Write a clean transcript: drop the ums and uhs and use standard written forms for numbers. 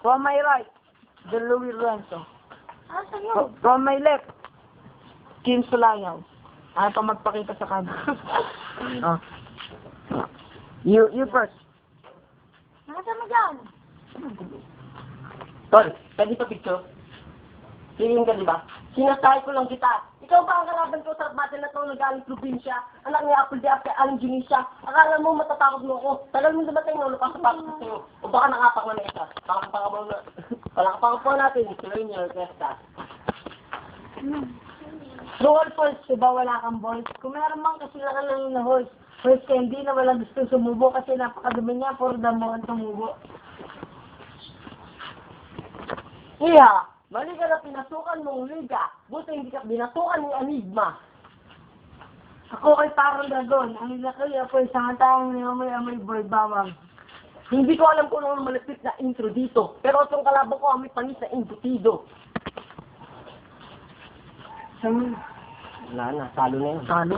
From my right, John Louis Lorenzo. Ah, sa'yo. From my left, Kim Sulayaw. Ayaw pa magpakita sa camera. Oh. You first. Nasaan mo dyan? Tol, pwede pa picture? Feeling ka, di ba? Sinasahay ko lang kita. Ikaw ba ang kalaban ko sa battle na ito nag-aling probinsya? Anak ni Apple Diap kay Aling Junisha. Akala mo matatakot mo ako. Tagal mo dumating na lupa sa pakit sa'yo. O baka nakapak na isa. Palakpakan po natin. Tuloy niyo, orkesta. Roll falls, diba wala kang balls? Kung meron mang kasilangan lang na horse, horse candy na wala gusto sumubo kasi napakadumi niya, puro damo ang tumubo. Iya, mali ka na pinasukan mong liga. Buti hindi ka binasukan ni Enigma. Ako ay parang dragon, ang ilakay ako isang taong amoy boy bawang. Hindi ko alam kung ano malapit na intro dito. Pero itong kalaban ko, may panis na imbutido. Sabi, Wala na, talo na yun. talo.